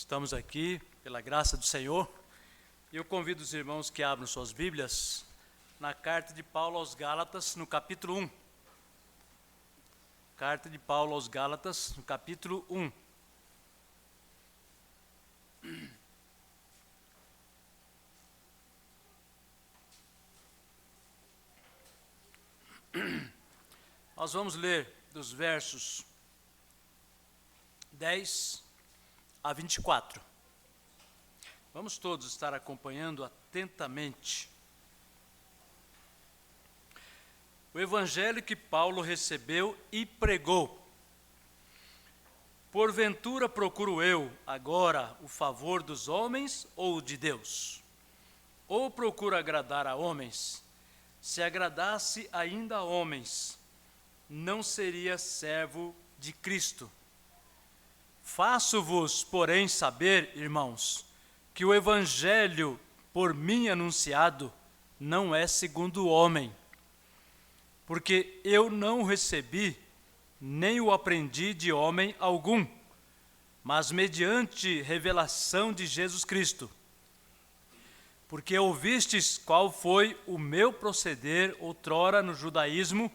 Estamos aqui pela graça do Senhor e eu convido os irmãos que abram suas Bíblias na carta de Paulo aos Gálatas, no capítulo 1. Carta de Paulo aos Gálatas, no capítulo 1. Nós vamos ler dos versos 10 a 24. Vamos todos estar acompanhando atentamente. O evangelho que Paulo recebeu e pregou. Porventura procuro eu agora o favor dos homens ou de Deus? Ou procuro agradar a homens? Se agradasse ainda a homens, não seria servo de Cristo. Faço-vos, porém, saber, irmãos, que o evangelho por mim anunciado não é segundo o homem, porque eu não o recebi, nem o aprendi de homem algum, mas mediante revelação de Jesus Cristo. Porque ouvistes qual foi o meu proceder outrora no judaísmo,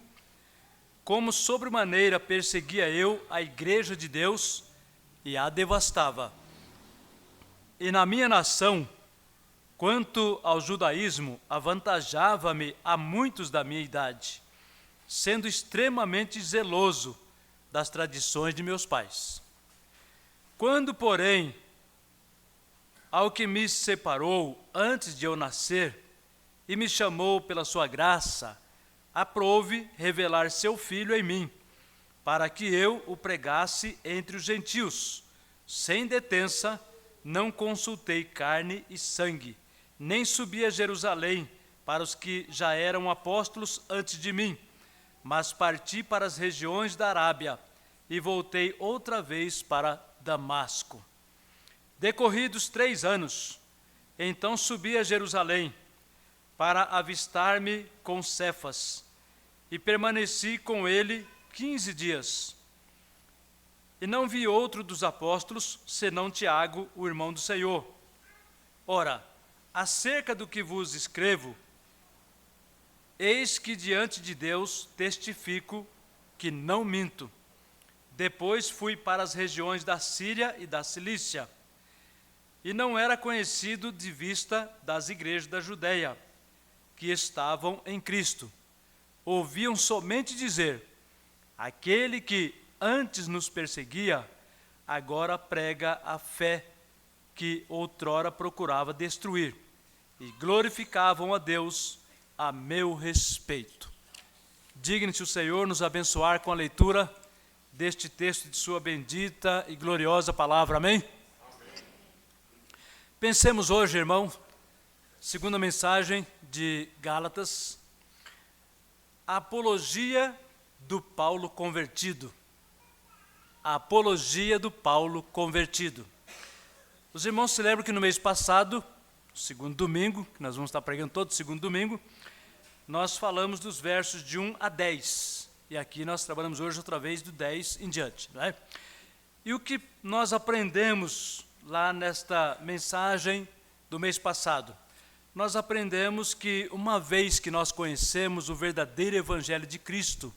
como sobremaneira perseguia eu a igreja de Deus e a devastava. E na minha nação, quanto ao judaísmo, avantajava-me a muitos da minha idade, sendo extremamente zeloso das tradições de meus pais. Quando, porém, ao que me separou antes de eu nascer e me chamou pela sua graça, aprouve revelar seu Filho em mim, para que eu o pregasse entre os gentios, sem detença. Não consultei carne e sangue, nem subi a Jerusalém para os que já eram apóstolos antes de mim, mas parti para as regiões da Arábia e voltei outra vez para Damasco. Decorridos 3 anos, então subi a Jerusalém para avistar-me com Cefas e permaneci com ele 15 dias. E não vi outro dos apóstolos, senão Tiago, o irmão do Senhor. Ora, acerca do que vos escrevo, eis que diante de Deus testifico que não minto. Depois fui para as regiões da Síria e da Cilícia, e não era conhecido de vista das igrejas da Judeia, que estavam em Cristo. Ouviam somente dizer: aquele que antes nos perseguia, agora prega a fé que outrora procurava destruir, e glorificavam a Deus a meu respeito. Digne-se o Senhor nos abençoar com a leitura deste texto de sua bendita e gloriosa palavra. Amém? Amém. Pensemos hoje, irmão, segunda mensagem de Gálatas, a apologia do Paulo convertido. A apologia do Paulo convertido. Os irmãos se lembram que no mês passado, segundo domingo, que nós vamos estar pregando todo segundo domingo, nós falamos dos versos de 1 a 10. E aqui nós trabalhamos hoje outra vez do 10 em diante. Não é? E o que nós aprendemos lá nesta mensagem do mês passado? Nós aprendemos que uma vez que nós conhecemos o verdadeiro evangelho de Cristo,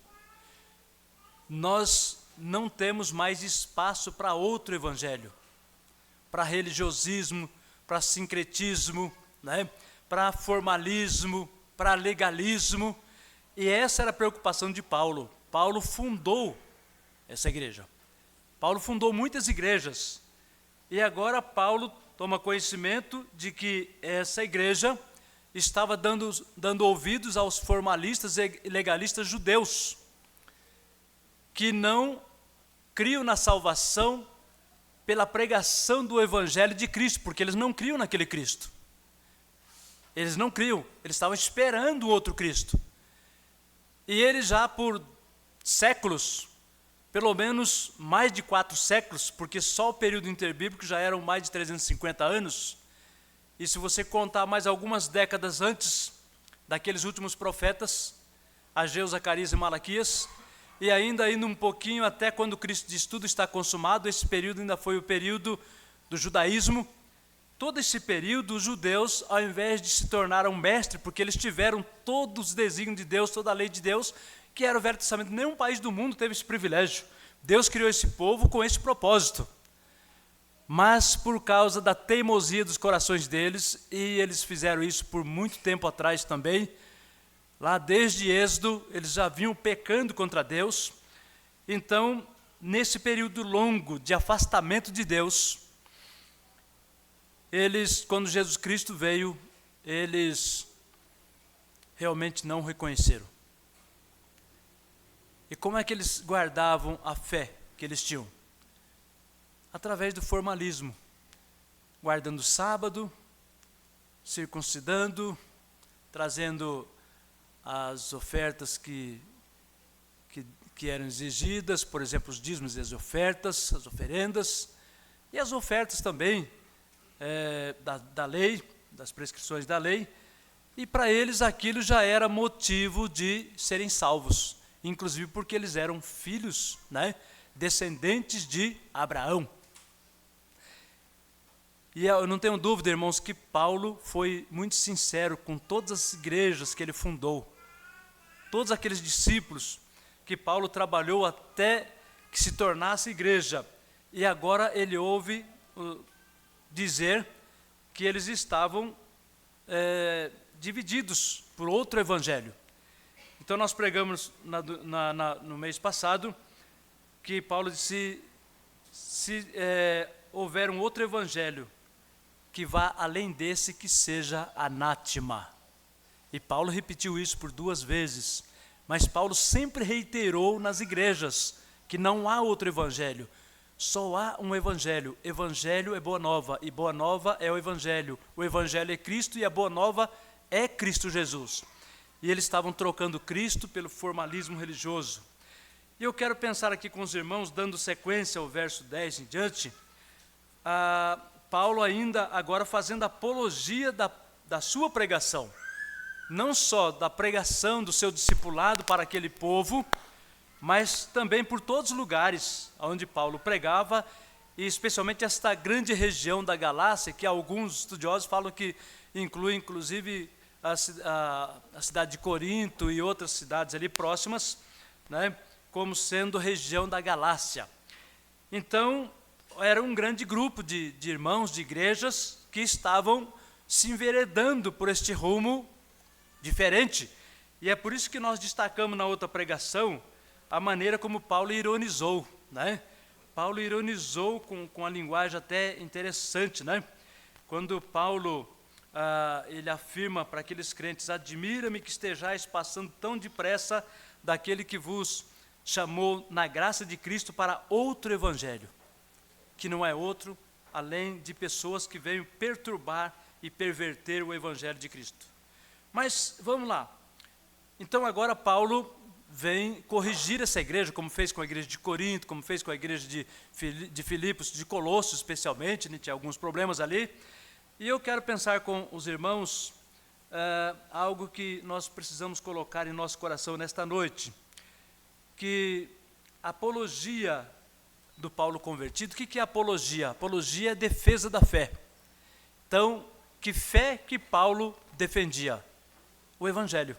nós não temos mais espaço para outro evangelho, para religiosismo, para sincretismo, né? Para formalismo, para legalismo. E essa era a preocupação de Paulo. Paulo fundou essa igreja. Paulo fundou muitas igrejas. E agora Paulo toma conhecimento de que essa igreja estava dando ouvidos aos formalistas e legalistas judeus, que não criam na salvação pela pregação do evangelho de Cristo, porque eles não criam naquele Cristo. Eles não criam, eles estavam esperando o outro Cristo. E eles já por séculos, pelo menos mais de 4 séculos, porque só o período interbíblico já eram mais de 350 anos, e se você contar mais algumas décadas antes daqueles últimos profetas, Ageu, Zacarias e Malaquias, e ainda indo um pouquinho até quando Cristo diz tudo está consumado, esse período ainda foi o período do judaísmo. Todo esse período, os judeus, ao invés de se tornar um mestre, porque eles tiveram todos os desígnios de Deus, toda a lei de Deus, que era o Velho Testamento, nenhum país do mundo teve esse privilégio. Deus criou esse povo com esse propósito. Mas por causa da teimosia dos corações deles, e eles fizeram isso por muito tempo atrás também, lá desde Êxodo, eles já vinham pecando contra Deus. Então, nesse período longo de afastamento de Deus, eles, quando Jesus Cristo veio, eles realmente não o reconheceram. E como é que eles guardavam a fé que eles tinham? Através do formalismo, guardando o sábado, circuncidando, trazendo as ofertas que eram exigidas, por exemplo, os dízimos e as ofertas, as oferendas, e as ofertas também da lei, das prescrições da lei, e para eles aquilo já era motivo de serem salvos, inclusive porque eles eram filhos, descendentes de Abraão. E eu não tenho dúvida, irmãos, que Paulo foi muito sincero com todas as igrejas que ele fundou, todos aqueles discípulos que Paulo trabalhou até que se tornasse igreja, e agora ele ouve dizer que eles estavam divididos por outro evangelho. Então nós pregamos no mês passado que Paulo disse, se houver um outro evangelho que vá além desse, que seja anátema. E Paulo repetiu isso por 2 vezes, mas Paulo sempre reiterou nas igrejas que não há outro evangelho. Só há um evangelho. Evangelho é boa nova, e boa nova é o evangelho. O evangelho é Cristo e a boa nova é Cristo Jesus. E eles estavam trocando Cristo pelo formalismo religioso. E eu quero pensar aqui com os irmãos, dando sequência ao verso 10 em diante, Paulo ainda agora fazendo apologia da sua pregação. Não só da pregação do seu discipulado para aquele povo, mas também por todos os lugares onde Paulo pregava, e especialmente esta grande região da Galácia, que alguns estudiosos falam que inclui inclusive a cidade de Corinto e outras cidades ali próximas, como sendo região da Galácia. Então, era um grande grupo de irmãos, de igrejas, que estavam se enveredando por este rumo diferente. E é por isso que nós destacamos na outra pregação a maneira como Paulo ironizou, Paulo ironizou com a linguagem até interessante, Quando Paulo ele afirma para aqueles crentes: admira-me que estejais passando tão depressa daquele que vos chamou na graça de Cristo para outro evangelho, que não é outro além de pessoas que veio perturbar e perverter o evangelho de Cristo. Mas vamos lá. Então agora Paulo vem corrigir essa igreja, como fez com a igreja de Corinto, como fez com a igreja de Filipos, de Colossos especialmente, tinha alguns problemas ali. E eu quero pensar com os irmãos algo que nós precisamos colocar em nosso coração nesta noite, que a apologia do Paulo convertido. O que é apologia? Apologia é defesa da fé. Então, que fé que Paulo defendia? O Evangelho.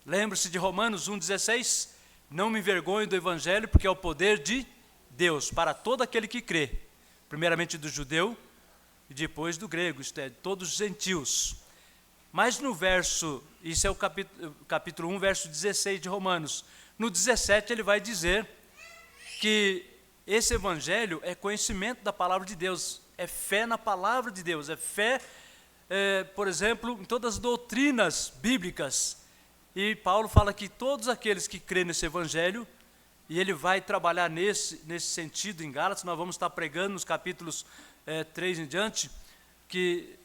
Lembre-se de Romanos 1,16, não me envergonho do Evangelho, porque é o poder de Deus para todo aquele que crê, primeiramente do judeu e depois do grego, isto é, de todos os gentios. Mas no verso, isso é o capítulo 1, verso 16 de Romanos, no 17 ele vai dizer que esse Evangelho é conhecimento da palavra de Deus, é fé na palavra de Deus, é fé, por exemplo, em todas as doutrinas bíblicas. E Paulo fala que todos aqueles que creem nesse Evangelho, e ele vai trabalhar nesse sentido em Gálatas, nós vamos estar pregando nos capítulos 3 em diante, que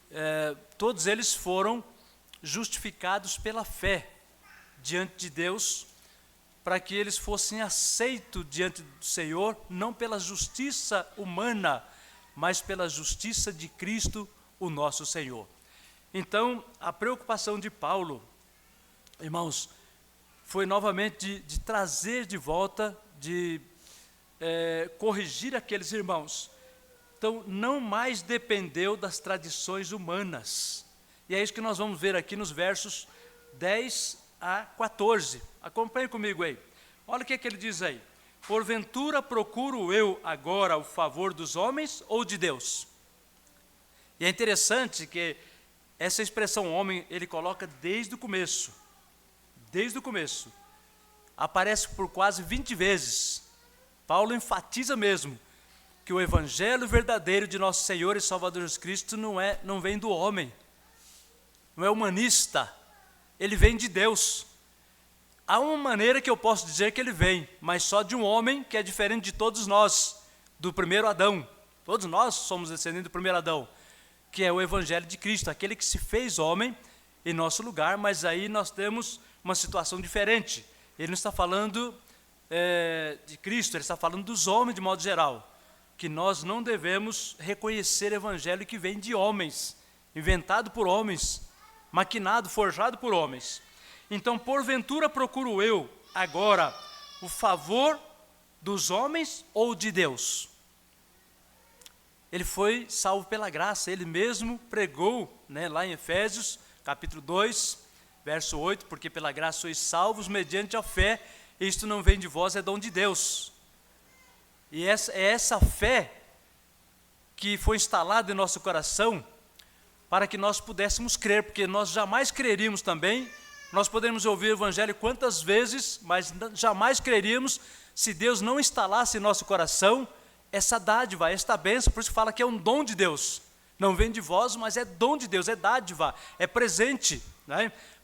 todos eles foram justificados pela fé diante de Deus, para que eles fossem aceitos diante do Senhor, não pela justiça humana, mas pela justiça de Cristo, o nosso Senhor. Então, a preocupação de Paulo, irmãos, foi novamente de trazer de volta, de corrigir aqueles irmãos Então, não mais dependeu das tradições humanas. E é isso que nós vamos ver aqui nos versos 10 a 14. Acompanhe comigo aí. Olha o que ele diz aí. Porventura procuro eu agora o favor dos homens ou de Deus? E é interessante que essa expressão homem, ele coloca desde o começo. Desde o começo. Aparece por quase 20 vezes. Paulo enfatiza mesmo que o evangelho verdadeiro de nosso Senhor e Salvador Jesus Cristo não vem do homem. Não é humanista. Ele vem de Deus. Há uma maneira que eu posso dizer que ele vem, mas só de um homem que é diferente de todos nós, do primeiro Adão. Todos nós somos descendentes do primeiro Adão, que é o Evangelho de Cristo, aquele que se fez homem em nosso lugar, mas aí nós temos uma situação diferente. Ele não está falando de Cristo, ele está falando dos homens de modo geral, que nós não devemos reconhecer o Evangelho que vem de homens, inventado por homens, maquinado, forjado por homens. Então, porventura procuro eu agora o favor dos homens ou de Deus? Ele foi salvo pela graça, ele mesmo pregou, lá em Efésios, capítulo 2, verso 8, porque pela graça sois salvos mediante a fé, isto não vem de vós, é dom de Deus. E é essa fé que foi instalada em nosso coração para que nós pudéssemos crer, porque nós jamais creríamos também. Nós podemos ouvir o Evangelho quantas vezes, mas jamais creríamos se Deus não instalasse em nosso coração essa dádiva, esta bênção. Por isso que fala que é um dom de Deus. Não vem de vós, mas é dom de Deus, é dádiva, é presente,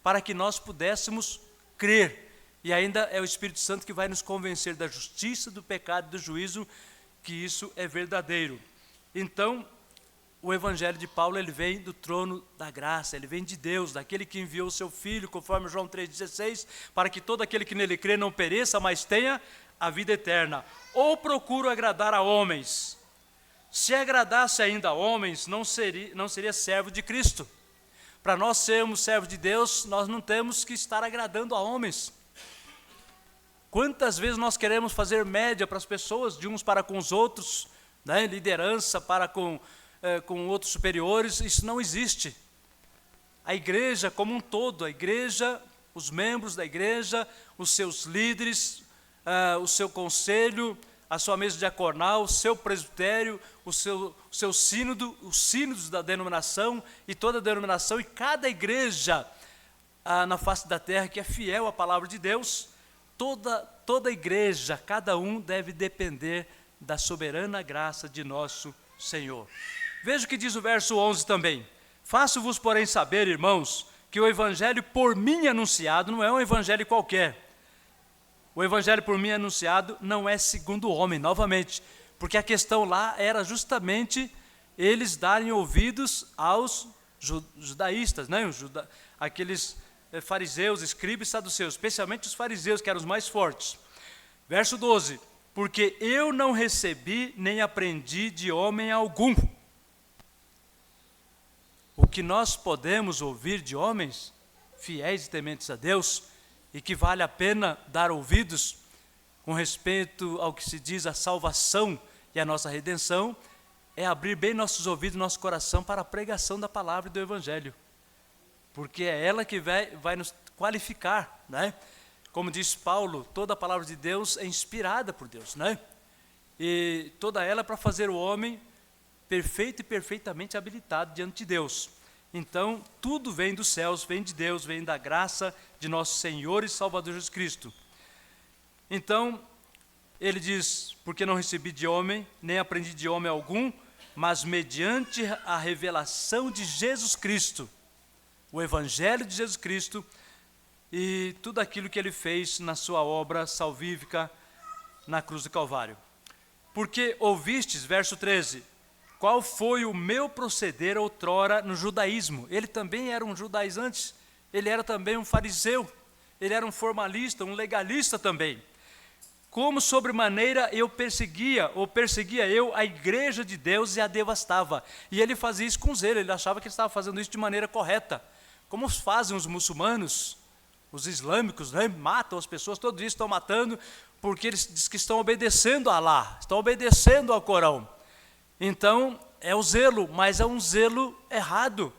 para que nós pudéssemos crer. E ainda é o Espírito Santo que vai nos convencer da justiça, do pecado e do juízo, que isso é verdadeiro. Então, o Evangelho de Paulo, ele vem do trono da graça, ele vem de Deus, daquele que enviou o seu Filho, conforme João 3,16, para que todo aquele que nele crê não pereça, mas tenha a vida eterna. Ou procuro agradar a homens. Se agradasse ainda a homens, não seria servo de Cristo. Para nós sermos servos de Deus, nós não temos que estar agradando a homens. Quantas vezes nós queremos fazer média para as pessoas, de uns para com os outros, liderança para com outros superiores, isso não existe. A igreja como um todo, a igreja, os membros da igreja, os seus líderes, o seu conselho, a sua mesa diaconal, o seu presbitério, o seu sínodo, os sínodos da denominação e toda a denominação e cada igreja na face da terra que é fiel à palavra de Deus, toda igreja, cada um deve depender da soberana graça de nosso Senhor. Veja o que diz o verso 11 também. Faço-vos, porém, saber, irmãos, que o evangelho por mim anunciado não é um evangelho qualquer. O evangelho por mim anunciado não é segundo o homem, novamente, porque a questão lá era justamente eles darem ouvidos aos judaístas, aqueles fariseus, escribas e saduceus, especialmente os fariseus, que eram os mais fortes. Verso 12, porque eu não recebi nem aprendi de homem algum. O que nós podemos ouvir de homens fiéis e tementes a Deus, e que vale a pena dar ouvidos com respeito ao que se diz a salvação e a nossa redenção, é abrir bem nossos ouvidos e nosso coração para a pregação da palavra e do Evangelho, porque é ela que vai nos qualificar, Como diz Paulo, toda a palavra de Deus é inspirada por Deus, E toda ela para fazer o homem perfeito e perfeitamente habilitado diante de Deus. Então, tudo vem dos céus, vem de Deus, vem da graça de nosso Senhor e Salvador Jesus Cristo. Então, ele diz, porque não recebi de homem, nem aprendi de homem algum, mas mediante a revelação de Jesus Cristo, o Evangelho de Jesus Cristo e tudo aquilo que ele fez na sua obra salvífica na cruz do Calvário. Porque ouvistes, verso 13, qual foi o meu proceder outrora no judaísmo? Ele também era um judaizante, ele era também um fariseu, ele era um formalista, um legalista também. Como sobremaneira eu perseguia eu a igreja de Deus e a devastava. E ele fazia isso com zelo, ele achava que ele estava fazendo isso de maneira correta. Como fazem os muçulmanos, os islâmicos, matam as pessoas, todo dia estão matando, porque eles dizem que estão obedecendo a Alá, estão obedecendo ao Corão. Então, é o zelo, mas é um zelo errado.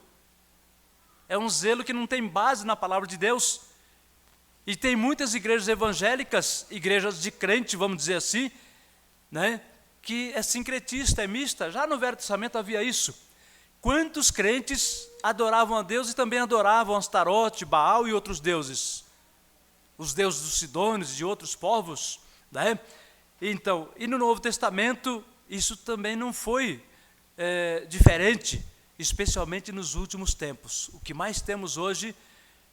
É um zelo que não tem base na palavra de Deus. E tem muitas igrejas evangélicas, igrejas de crente, vamos dizer assim, né, que é sincretista, é mista. Já no Velho Testamento havia isso. Quantos crentes adoravam a Deus e também adoravam Astarote, Baal e outros deuses? Os deuses dos Sidônios e de outros povos, né? Então, e no Novo Testamento, isso também não foi diferente, especialmente nos últimos tempos. O que mais temos hoje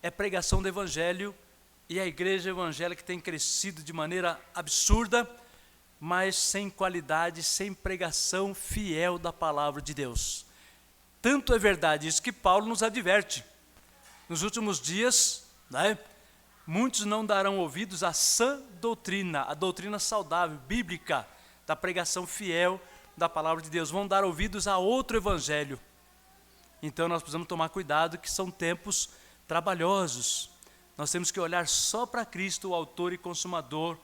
é pregação do Evangelho, e a igreja evangélica tem crescido de maneira absurda, mas sem qualidade, sem pregação fiel da palavra de Deus. Tanto é verdade isso que Paulo nos adverte. Nos últimos dias, né, muitos não darão ouvidos à sã doutrina, a doutrina saudável, bíblica, da pregação fiel da palavra de Deus. Vão dar ouvidos a outro evangelho. Então nós precisamos tomar cuidado, que são tempos trabalhosos. Nós temos que olhar só para Cristo, o autor e consumador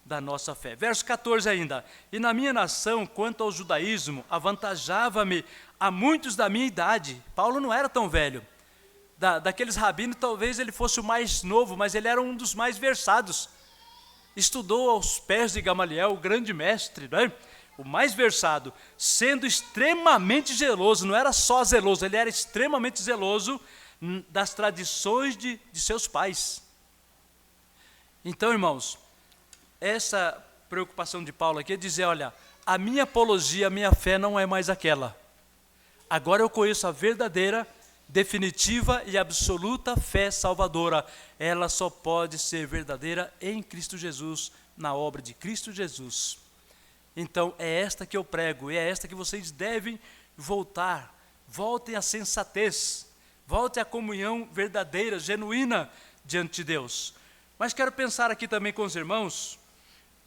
da nossa fé. Verso 14 ainda. E na minha nação, quanto ao judaísmo, avantajava-me a muitos da minha idade. Paulo não era tão velho. Daqueles rabinos, talvez ele fosse o mais novo, mas ele era um dos mais versados. Estudou aos pés de Gamaliel, o grande mestre, né? O mais versado, sendo extremamente zeloso. Não era só zeloso, ele era extremamente zeloso das tradições de seus pais. Então, irmãos, essa preocupação de Paulo aqui é dizer, olha, a minha apologia, a minha fé não é mais aquela. Agora eu conheço a verdadeira, definitiva e absoluta fé salvadora. Ela só pode ser verdadeira em Cristo Jesus, na obra de Cristo Jesus. Então é esta que eu prego, e é esta que vocês devem voltar. Voltem à sensatez, voltem à comunhão verdadeira, genuína diante de Deus. Mas quero pensar aqui também com os irmãos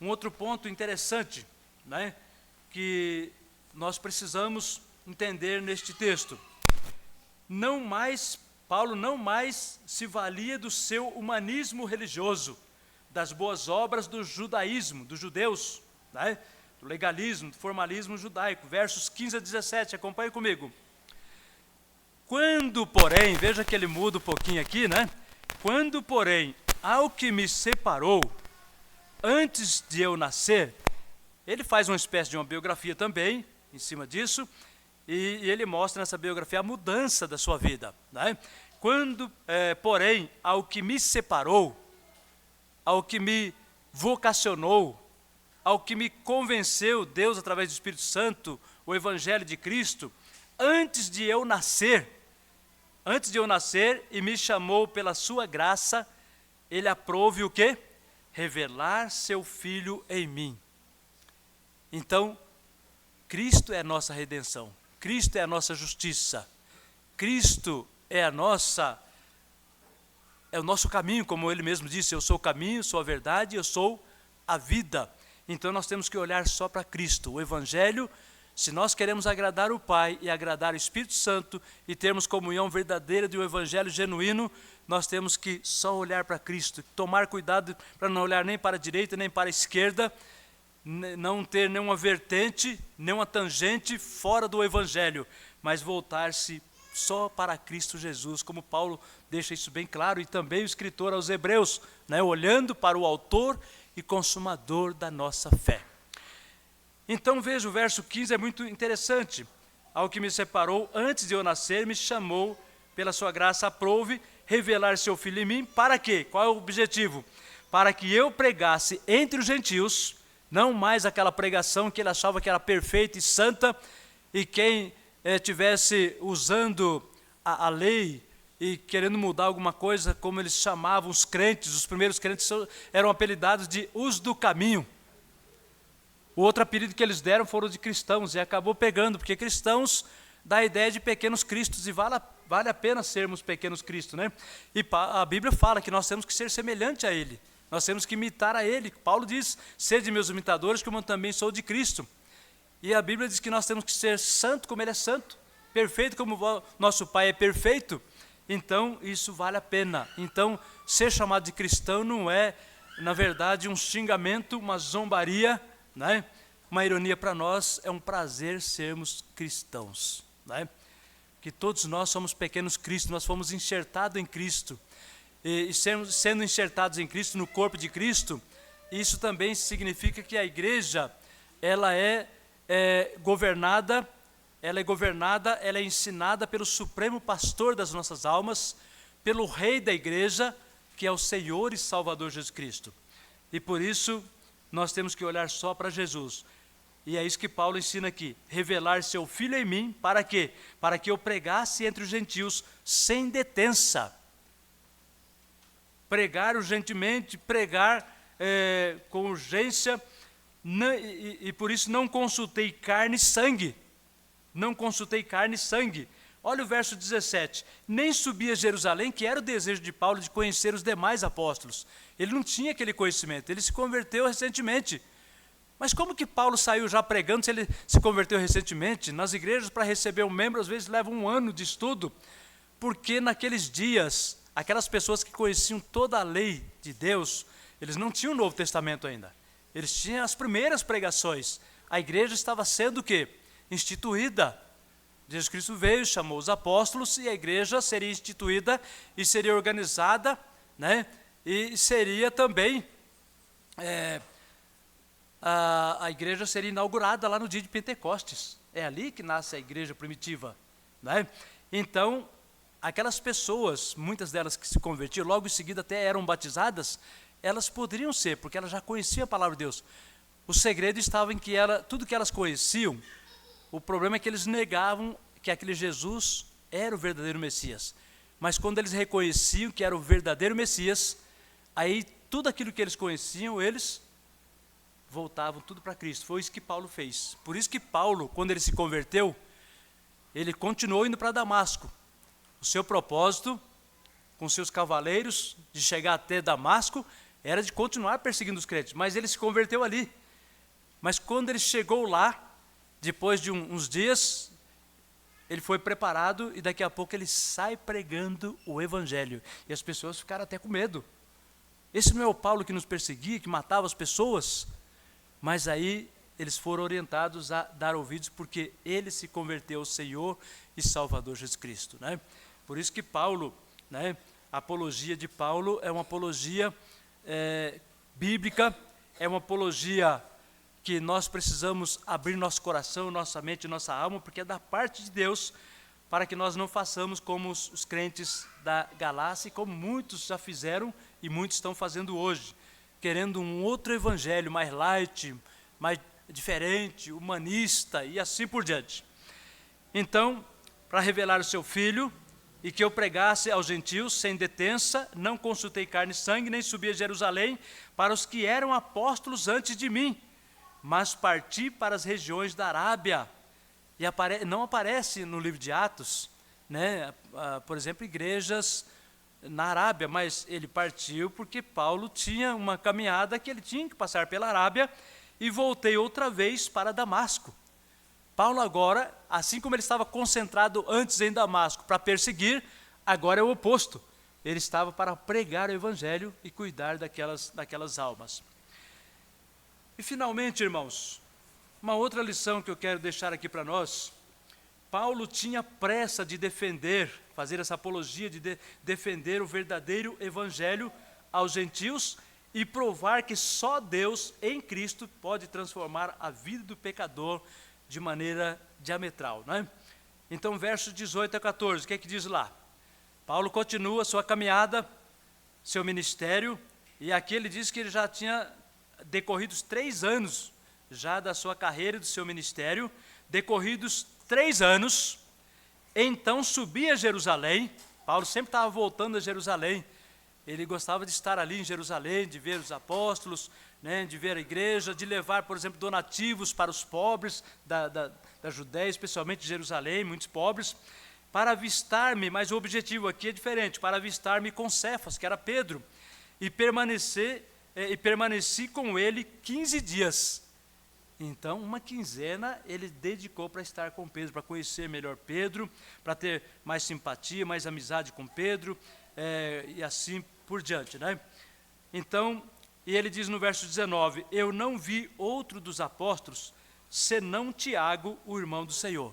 um outro ponto interessante, né, que nós precisamos entender neste texto. Paulo não mais se valia do seu humanismo religioso, das boas obras do judaísmo, dos judeus, né, do legalismo, do formalismo judaico. Versos 15 a 17, acompanhe comigo. Quando, porém, veja que ele muda um pouquinho aqui, né? Quando, porém, ao que me separou, antes de eu nascer, ele faz uma espécie de uma biografia também, em cima disso, e ele mostra nessa biografia a mudança da sua vida, né? Quando, porém, ao que me separou, ao que me vocacionou, ao que me convenceu, Deus através do Espírito Santo, o Evangelho de Cristo, antes de eu nascer, e me chamou pela sua graça, ele aprove o quê? Revelar seu Filho em mim. Então, Cristo é a nossa redenção, Cristo é a nossa justiça, Cristo é o nosso caminho, como ele mesmo disse, eu sou o caminho, sou a verdade, eu sou a vida. Então nós temos que olhar só para Cristo, o Evangelho. Se nós queremos agradar o Pai e agradar o Espírito Santo e termos comunhão verdadeira de um Evangelho genuíno, nós temos que só olhar para Cristo, tomar cuidado para não olhar nem para a direita nem para a esquerda, não ter nenhuma vertente, nenhuma tangente fora do Evangelho, mas voltar-se só para Cristo Jesus, como Paulo deixa isso bem claro, e também o escritor aos Hebreus, né, olhando para o autor e consumador da nossa fé. Então veja, o verso 15 é muito interessante. Ao que me separou antes de eu nascer, me chamou pela sua graça, aprove revelar seu Filho em mim. Para quê? Qual é o objetivo? Para que eu pregasse entre os gentios, não mais aquela pregação que ele achava que era perfeita e santa, e quem estivesse usando a lei e querendo mudar alguma coisa, como eles chamavam os crentes, os primeiros crentes eram apelidados de os do caminho. O outro apelido que eles deram foram de cristãos, e acabou pegando, porque cristãos dá a ideia de pequenos cristos, e vale a pena sermos pequenos cristos, né? E a Bíblia fala que nós temos que ser semelhante a Ele, nós temos que imitar a Ele. Paulo diz, sede meus imitadores, como eu também sou de Cristo. E a Bíblia diz que nós temos que ser santo como Ele é santo, perfeito como o nosso Pai é perfeito. Então, isso vale a pena. Então, ser chamado de cristão não é, na verdade, um xingamento, uma zombaria, né? uma ironia para nós, é um prazer sermos cristãos, né? Que todos nós somos pequenos Cristos, nós fomos enxertados em Cristo, e sendo enxertados em Cristo, no corpo de Cristo, isso também significa que a igreja, ela é governada, ela é ensinada pelo supremo pastor das nossas almas, pelo rei da igreja, que é o Senhor e Salvador Jesus Cristo. E por isso, nós temos que olhar só para Jesus. E é isso que Paulo ensina aqui, revelar seu Filho em mim, para quê? Para que eu pregasse entre os gentios sem detença. Pregar urgentemente, pregar com urgência, e por isso não consultei carne e sangue. Não consultei carne e sangue. Olha o verso 17. Nem subi a Jerusalém, que era o desejo de Paulo de conhecer os demais apóstolos. Ele não tinha aquele conhecimento, ele se converteu recentemente. Mas como que Paulo saiu já pregando se ele se converteu recentemente? Nas igrejas, para receber um membro, às vezes leva um ano de estudo, porque naqueles dias, aquelas pessoas que conheciam toda a lei de Deus, eles não tinham o Novo Testamento ainda. Eles tinham as primeiras pregações. A igreja estava sendo o quê? Instituída. Jesus Cristo veio, chamou os apóstolos, e a igreja seria instituída e seria organizada, né? E seria também... a igreja seria inaugurada lá no dia de Pentecostes. É ali que nasce a igreja primitiva, né? Então, aquelas pessoas, muitas delas que se convertiam, logo em seguida até eram batizadas, elas poderiam ser, porque elas já conheciam a palavra de Deus. O segredo estava em que tudo que elas conheciam, o problema é que eles negavam que aquele Jesus era o verdadeiro Messias. Mas quando eles reconheciam que era o verdadeiro Messias, aí tudo aquilo que eles conheciam, eles voltavam tudo para Cristo. Foi isso que Paulo fez. Por isso que Paulo, quando ele se converteu, ele continuou indo para Damasco. O seu propósito, com seus cavaleiros, de chegar até Damasco, era de continuar perseguindo os crentes, mas ele se converteu ali. Mas quando ele chegou lá, depois de uns dias, ele foi preparado e daqui a pouco ele sai pregando o evangelho. E as pessoas ficaram até com medo. Esse não é o Paulo que nos perseguia, que matava as pessoas? Mas aí eles foram orientados a dar ouvidos, porque ele se converteu ao Senhor e Salvador Jesus Cristo, né? Por isso que Paulo, né, a apologia de Paulo é uma apologia bíblica, é uma apologia que nós precisamos abrir nosso coração, nossa mente, nossa alma, porque é da parte de Deus, para que nós não façamos como os crentes da Galácia, e como muitos já fizeram e muitos estão fazendo hoje, querendo um outro evangelho mais light, mais diferente, humanista e assim por diante. Então, para revelar o seu Filho, e que eu pregasse aos gentios sem detença, não consultei carne e sangue, nem subi a Jerusalém para os que eram apóstolos antes de mim, mas parti para as regiões da Arábia. E não aparece no livro de Atos, né, por exemplo, igrejas na Arábia, mas ele partiu porque Paulo tinha uma caminhada que ele tinha que passar pela Arábia, e voltei outra vez para Damasco. Paulo agora, assim como ele estava concentrado antes em Damasco para perseguir, agora é o oposto. Ele estava para pregar o evangelho e cuidar daquelas almas. E finalmente, irmãos, uma outra lição que eu quero deixar aqui para nós. Paulo tinha pressa de defender, fazer essa apologia de defender o verdadeiro evangelho aos gentios e provar que só Deus em Cristo pode transformar a vida do pecador de maneira diametral, né? Então, versos 18 a 14, o que é que diz lá? Paulo continua sua caminhada, seu ministério, e aqui ele diz que ele já tinha decorridos 3 anos já da sua carreira e do seu ministério. Decorridos 3 anos, então subi a Jerusalém. Paulo sempre estava voltando a Jerusalém. Ele gostava de estar ali em Jerusalém, de ver os apóstolos, né, de ver a igreja, de levar, por exemplo, donativos para os pobres da Judéia, especialmente de Jerusalém, muitos pobres, para avistar-me, mas o objetivo aqui é diferente, para avistar-me com Cefas, que era Pedro, e permaneci com ele 15 dias. Então, uma quinzena ele dedicou para estar com Pedro, para conhecer melhor Pedro, para ter mais simpatia, mais amizade com Pedro, e assim por diante, né? Então, e ele diz no verso 19, eu não vi outro dos apóstolos senão Tiago, o irmão do Senhor.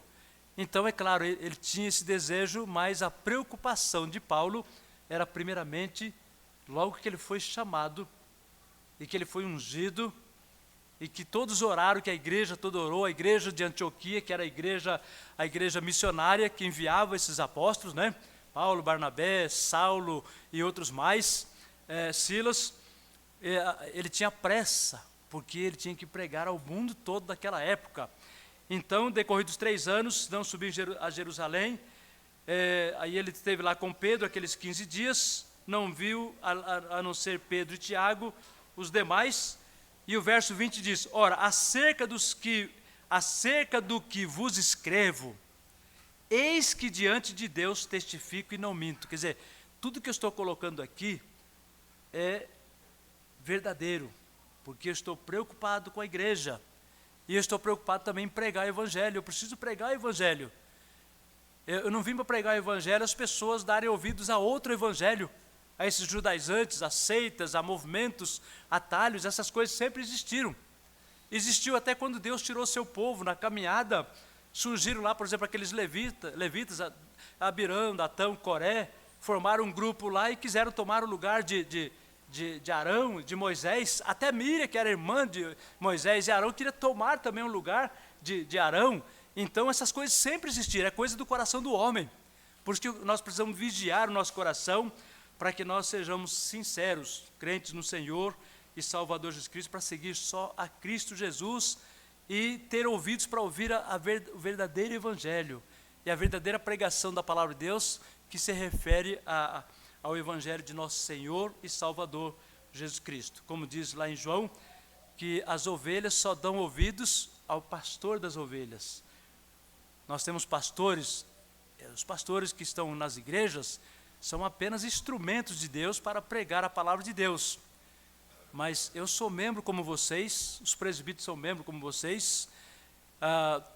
Então, é claro, ele tinha esse desejo, mas a preocupação de Paulo era primeiramente, logo que ele foi chamado, e que ele foi ungido, e que todos oraram, que a igreja toda orou, a igreja de Antioquia, que era a igreja missionária que enviava esses apóstolos, né? Paulo, Barnabé, Saulo e outros mais, Silas, ele tinha pressa, porque ele tinha que pregar ao mundo todo daquela época. Então, decorridos 3 anos, não subiu a Jerusalém, aí ele esteve lá com Pedro aqueles 15 dias, não viu, a não ser Pedro e Tiago, os demais. E o verso 20 diz, ora, acerca do que vos escrevo, eis que diante de Deus testifico e não minto. Quer dizer, tudo que eu estou colocando aqui é verdadeiro, porque eu estou preocupado com a igreja, e eu estou preocupado também em pregar o evangelho. Eu preciso pregar o evangelho. Eu não vim para pregar o evangelho, as pessoas darem ouvidos a outro evangelho, a esses judaizantes, a seitas, a movimentos, atalhos, essas coisas sempre existiram. Existiu até quando Deus tirou seu povo na caminhada, surgiram lá, por exemplo, aqueles levitas, Abirão, Datão, Coré, formaram um grupo lá e quiseram tomar o lugar de Arão, de Moisés. Até Míria, que era irmã de Moisés e Arão, queria tomar também o lugar de Arão. Então essas coisas sempre existiram, é coisa do coração do homem. Por isso que nós precisamos vigiar o nosso coração, para que nós sejamos sinceros, crentes no Senhor e Salvador Jesus Cristo, para seguir só a Cristo Jesus e ter ouvidos para ouvir o verdadeiro evangelho e a verdadeira pregação da palavra de Deus, que se refere ao evangelho de nosso Senhor e Salvador Jesus Cristo. Como diz lá em João, que as ovelhas só dão ouvidos ao pastor das ovelhas. Nós temos pastores, os pastores que estão nas igrejas são apenas instrumentos de Deus para pregar a palavra de Deus. Mas eu sou membro como vocês, os presbíteros são membros como vocês,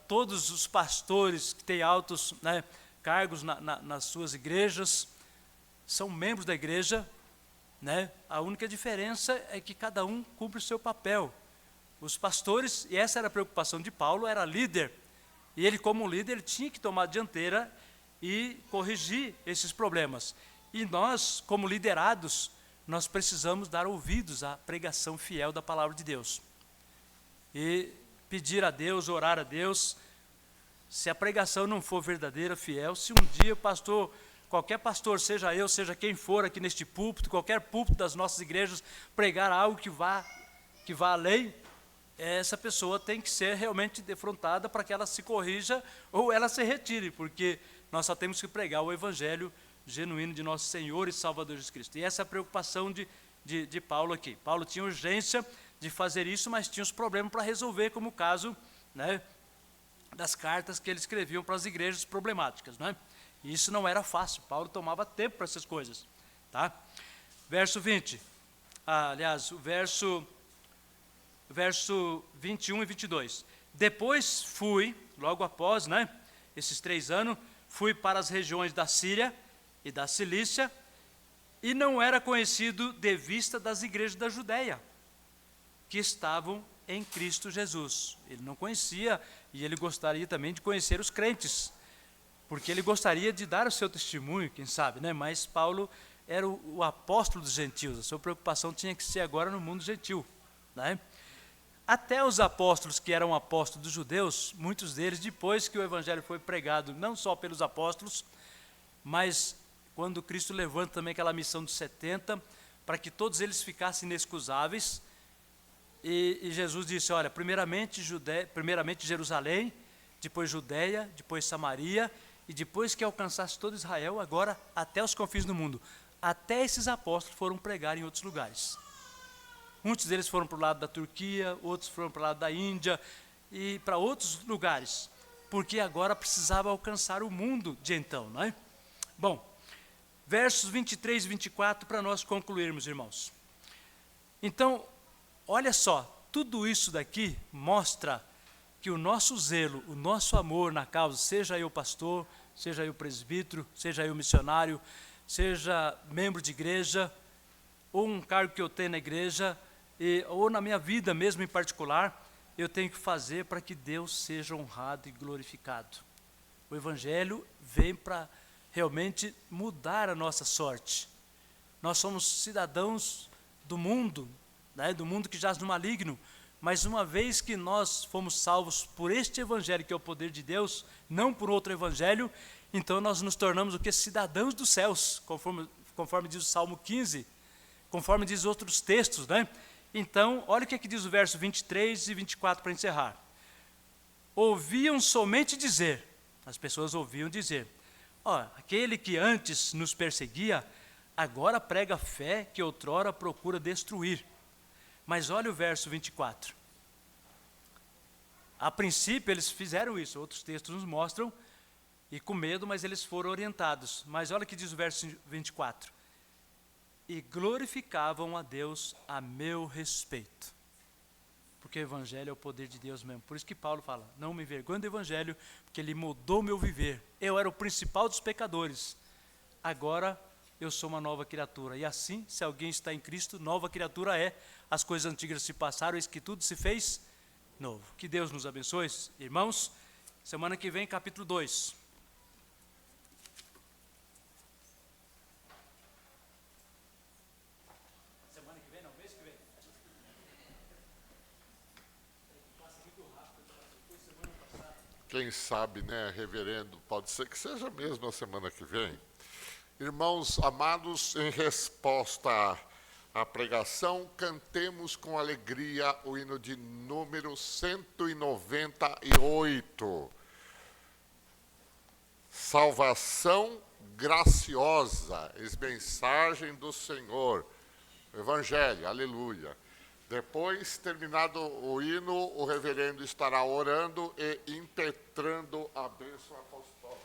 todos os pastores que têm altos, né, cargos nas suas igrejas, são membros da igreja, né? A única diferença é que cada um cumpre o seu papel. Os pastores, e essa era a preocupação de Paulo, era líder, e ele como líder ele tinha que tomar a dianteira e corrigir esses problemas. E nós, como liderados, nós precisamos dar ouvidos à pregação fiel da palavra de Deus. E pedir a Deus, orar a Deus, se a pregação não for verdadeira, fiel, se um dia o pastor, qualquer pastor, seja eu, seja quem for aqui neste púlpito, qualquer púlpito das nossas igrejas, pregar algo que vá além, essa pessoa tem que ser realmente defrontada para que ela se corrija ou ela se retire, porque nós só temos que pregar o evangelho genuíno de nosso Senhor e Salvador Jesus Cristo. E essa é a preocupação de Paulo aqui. Paulo tinha urgência de fazer isso, mas tinha os problemas para resolver, como o caso, né, das cartas que ele escrevia para as igrejas problemáticas, né? E isso não era fácil, Paulo tomava tempo para essas coisas, tá? Verso 20, aliás, o verso 21 e 22. Depois fui, logo após, né, esses 3 anos, fui para as regiões da Síria e da Cilícia, e não era conhecido de vista das igrejas da Judéia, que estavam em Cristo Jesus. Ele não conhecia, e ele gostaria também de conhecer os crentes, porque ele gostaria de dar o seu testemunho, quem sabe, né? Mas Paulo era o apóstolo dos gentios, a sua preocupação tinha que ser agora no mundo gentil, né? Até os apóstolos que eram apóstolos dos judeus, muitos deles, depois que o evangelho foi pregado, não só pelos apóstolos, mas quando Cristo levanta também aquela missão dos 70, para que todos eles ficassem inexcusáveis, e Jesus disse, olha, primeiramente Jerusalém, depois Judeia, depois Samaria, e depois que alcançasse todo Israel, agora até os confins do mundo. Até esses apóstolos foram pregar em outros lugares. Muitos deles foram para o lado da Turquia, outros foram para o lado da Índia e para outros lugares, porque agora precisava alcançar o mundo de então, não é? Bom, versos 23 e 24 para nós concluirmos, irmãos. Então, olha só, tudo isso daqui mostra que o nosso zelo, o nosso amor na causa, seja eu pastor, seja eu presbítero, seja eu missionário, seja membro de igreja, ou um cargo que eu tenho na igreja, ou na minha vida mesmo em particular, eu tenho que fazer para que Deus seja honrado e glorificado? O Evangelho vem para realmente mudar a nossa sorte. Nós somos cidadãos do mundo, né, do mundo que jaz no maligno, mas uma vez que nós fomos salvos por este Evangelho, que é o poder de Deus, não por outro Evangelho, então nós nos tornamos o que? Cidadãos dos céus, conforme diz o Salmo 15, conforme diz outros textos, né? Então, olha o que diz o verso 23 e 24 para encerrar. Ouviam somente dizer, as pessoas ouviam dizer, aquele que antes nos perseguia, agora prega fé que outrora procura destruir. Mas olha o verso 24. A princípio eles fizeram isso, outros textos nos mostram, e com medo, mas eles foram orientados. Mas olha o que diz o verso 24. E glorificavam a Deus a meu respeito. Porque o Evangelho é o poder de Deus mesmo. Por isso que Paulo fala, não me envergonho do Evangelho, porque ele mudou meu viver. Eu era o principal dos pecadores. Agora eu sou uma nova criatura. E assim, se alguém está em Cristo, nova criatura é. As coisas antigas se passaram, eis que tudo se fez novo. Que Deus nos abençoe, irmãos. Semana que vem, capítulo 2. Semana que vem, não, mês que vem. Passa muito rápido, foi semana passada. Quem sabe, né, reverendo, pode ser que seja mesmo a semana que vem. Irmãos amados, em resposta à pregação, cantemos com alegria o hino de número 198. Salvação graciosa, mensagem do Senhor. Evangelho, aleluia. Depois, terminado o hino, o reverendo estará orando e impetrando a bênção apostólica.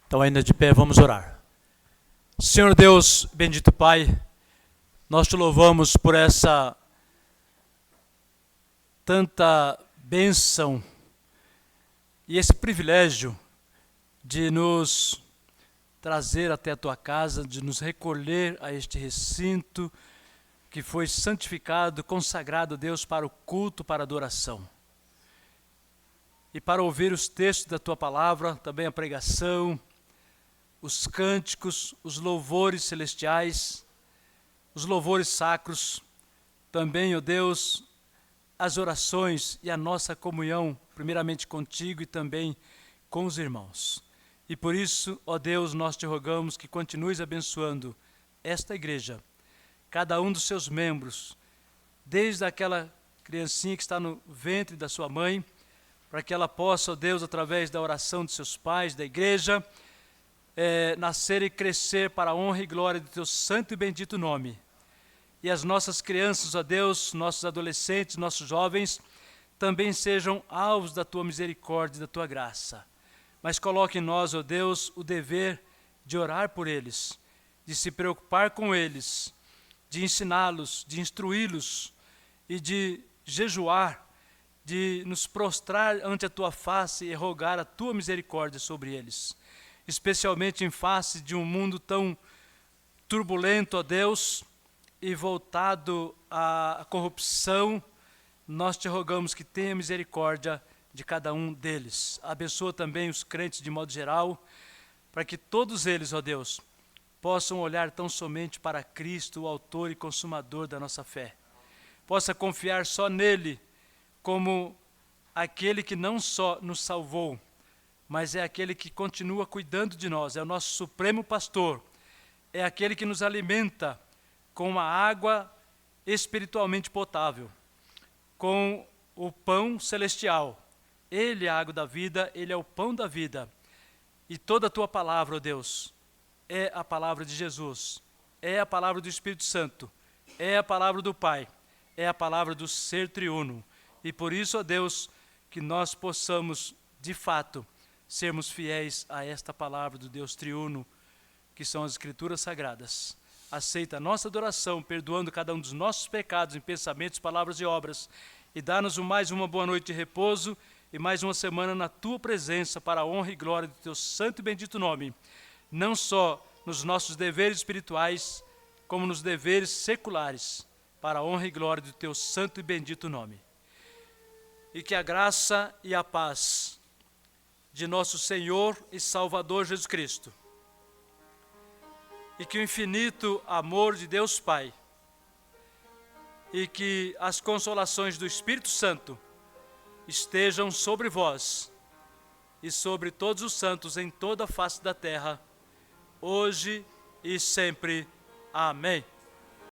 Então, ainda de pé, vamos orar. Senhor Deus, bendito Pai, nós te louvamos por essa tanta bênção e esse privilégio de nos trazer até a tua casa, de nos recolher a este recinto que foi santificado, consagrado, Deus, para o culto, para a adoração. E para ouvir os textos da tua palavra, também a pregação, os cânticos, os louvores celestiais, os louvores sacros, também, ó Deus, as orações e a nossa comunhão, primeiramente contigo e também com os irmãos. E por isso, ó Deus, nós te rogamos que continues abençoando esta igreja, cada um dos seus membros, desde aquela criancinha que está no ventre da sua mãe, para que ela possa, ó Deus, através da oração de seus pais, da igreja, nascer e crescer para a honra e glória do teu santo e bendito nome. E as nossas crianças, ó Deus, nossos adolescentes, nossos jovens, também sejam alvos da tua misericórdia e da tua graça. Mas coloque em nós, ó Deus, o dever de orar por eles, de se preocupar com eles, de ensiná-los, de instruí-los e de jejuar, de nos prostrar ante a tua face e rogar a tua misericórdia sobre eles, especialmente em face de um mundo tão turbulento, ó Deus, e voltado à corrupção. Nós te rogamos que tenha misericórdia de cada um deles. Abençoa também os crentes de modo geral, para que todos eles, ó Deus, possam olhar tão somente para Cristo, o autor e consumador da nossa fé. Possa confiar só nele, como aquele que não só nos salvou, mas é aquele que continua cuidando de nós, é o nosso supremo pastor, é aquele que nos alimenta com uma água espiritualmente potável, com o pão celestial. Ele é a água da vida, ele é o pão da vida. E toda a tua palavra, ó Deus, é a palavra de Jesus, é a palavra do Espírito Santo, é a palavra do Pai, é a palavra do Ser Triuno. E por isso, ó Deus, que nós possamos, de fato, sermos fiéis a esta palavra do Deus Triuno, que são as Escrituras Sagradas. Aceita a nossa adoração, perdoando cada um dos nossos pecados em pensamentos, palavras e obras, e dá-nos mais uma boa noite de repouso e mais uma semana na tua presença, para a honra e glória do teu santo e bendito nome, não só nos nossos deveres espirituais, como nos deveres seculares, para a honra e glória do teu santo e bendito nome. E que a graça e a paz de nosso Senhor e Salvador Jesus Cristo, e que o infinito amor de Deus Pai, e que as consolações do Espírito Santo estejam sobre vós e sobre todos os santos em toda a face da terra, hoje e sempre. Amém.